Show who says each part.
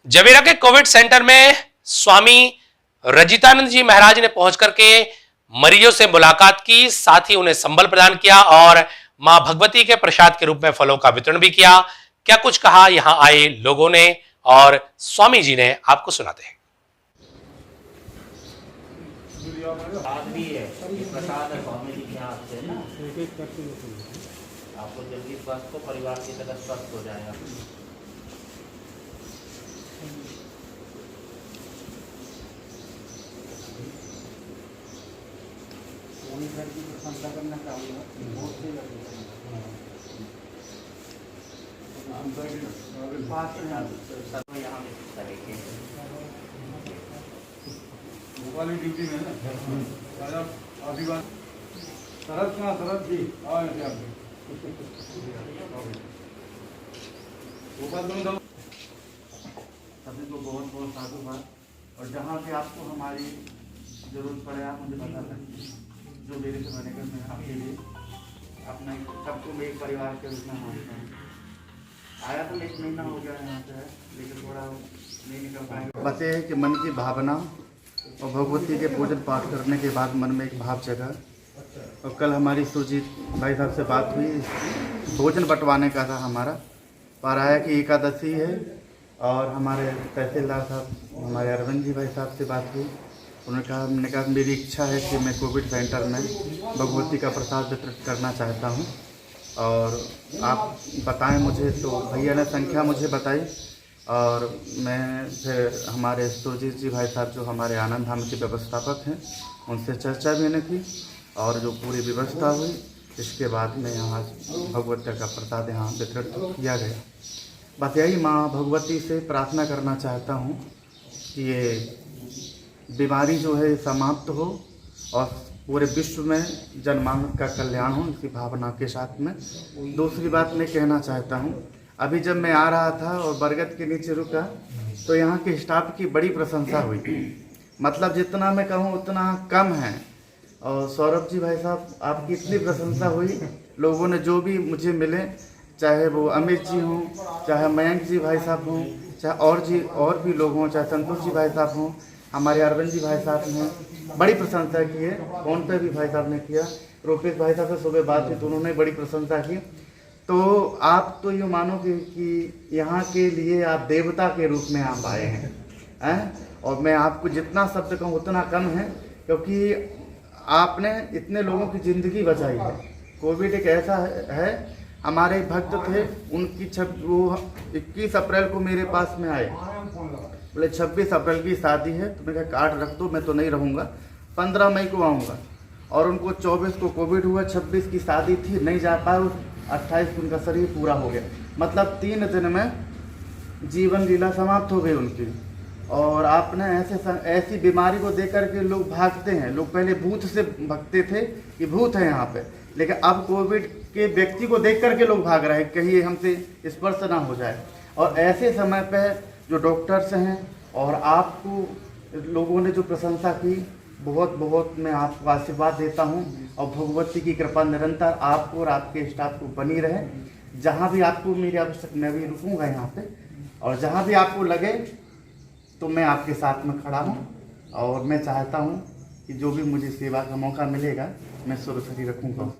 Speaker 1: जवेरा के Covid centre में स्वामी रजितानंद जी महाराज ने पहुंच करके मरीजों से मुलाकात की, साथ ही उन्हें संबल प्रदान किया और मां भगवती के प्रसाद के रूप में फलों का वितरण भी किया। क्या कुछ कहा यहां आए लोगों ने और स्वामी जी ने, आपको सुनाते हैं।
Speaker 2: प्रसाद भी है, प्रसाद है स्वामी जी के हाथ से ना। आपको जल्दी स्वस्थ हो, परिवार की तरह स्वस्थ हो जाएगा।
Speaker 3: की प्रशंसा करना चाहूँगा, बहुत सही लगेगा।
Speaker 2: यहाँ तरीके
Speaker 3: भोपाली ड्यूटी में ना आशीर्वाद शरद जी भोपाल सभी को बहुत बहुत साधुवाद। और जहाँ भी आपको हमारी जरूरत पड़े आप मुझे बता सकते हैं, जो मेरे से बनेगा मैं आपके लिए अपना सबको मेरे परिवार के रूप में मानता हूँ। आया तो 1 महीना हो गया यहाँ पे, लेकिन थोड़ा नहीं निकल पाएगा। बस ये है कि मन की भावना और भगवती के पूजन पाठ करने के बाद मन में एक भाव जगा। और कल हमारी सुरजीत भाई साहब से बात हुई, भोजन बंटवाने का था हमारा, पर आया कि एकादशी है और हमारे तहसीलदार साहब हमारे अरविंद जी भाई साहब से बात हुई। उन्होंने कहा मेरी इच्छा है कि मैं कोविड सेंटर में भगवती का प्रसाद वितरित करना चाहता हूं और आप बताएं मुझे। तो भैया ने संख्या मुझे बताई और मैं फिर हमारे सुरजीत जी भाई साहब जो हमारे आनंद धाम के व्यवस्थापक हैं उनसे चर्चा भी ने की और जो पूरी व्यवस्था हुई, इसके बाद में यहाँ भगवती का प्रसाद यहाँ वितरित किया गया। बस यही माँ भगवती से प्रार्थना करना चाहता हूँ कि ये बीमारी जो है समाप्त हो और पूरे विश्व में जनमानस का कल्याण हो, इसी भावना के साथ में। दूसरी बात मैं कहना चाहता हूँ, अभी जब मैं आ रहा था और बरगद के नीचे रुका तो यहाँ के स्टाफ की बड़ी प्रशंसा हुई, मतलब जितना मैं कहूँ उतना कम है। और सौरभ जी भाई साहब आपकी इतनी प्रशंसा हुई, लोगों ने जो भी मुझे मिले, चाहे वो अमित जी हों, चाहे मयंक जी भाई साहब हों, चाहे और भी लोग हों, चाहे संतोष जी भाई साहब हों, हमारे अरविंद जी भाई साहब ने बड़ी प्रशंसा की है। फोन पे भी भाई साहब ने किया, रूपेश भाई साहब से सुबह बात हुई तो उन्होंने बड़ी प्रशंसा की। तो आप तो ये मानो कि यहाँ के लिए आप देवता के रूप में आप आए हैं, और मैं आपको जितना शब्द कहूँ उतना कम है, क्योंकि आपने इतने लोगों की ज़िंदगी बचाई है। कोविड एक ऐसा है, हमारे भक्त थे, उनकी 21 अप्रैल को मेरे पास में आए, बोले 26 अप्रैल की शादी है तो मैं कहा कार्ड रख दो, मैं तो नहीं रहूँगा, 15 मई को आऊँगा। और उनको 24 को कोविड हुआ, 26 की शादी थी, नहीं जा पाए, 28 को उनका शरीर पूरा हो गया। मतलब 3 दिन में जीवन लीला समाप्त हो गई उनकी। और आपने ऐसी बीमारी को देख कर के लोग भागते हैं। लोग पहले भूत से भगते थे कि भूत है यहाँ पे, लेकिन अब कोविड के व्यक्ति को देख कर के लोग भाग रहे हैं, कहीं हमसे स्पर्श ना हो जाए। और ऐसे समय पे जो डॉक्टर्स हैं और आपको लोगों ने जो प्रशंसा की, बहुत बहुत मैं आपको आशीर्वाद देता हूं। और भगवती की कृपा निरंतर आपको और आपके स्टाफ को बनी रहे। जहां भी आपको मेरी आवश्यकता, मैं भी रुकूंगा यहाँ पे, और जहां भी आपको लगे तो मैं आपके साथ में खड़ा हूँ। और मैं चाहता हूँ कि जो भी मुझे सेवा का मौका मिलेगा मैं सुरक्षित रखूँगा।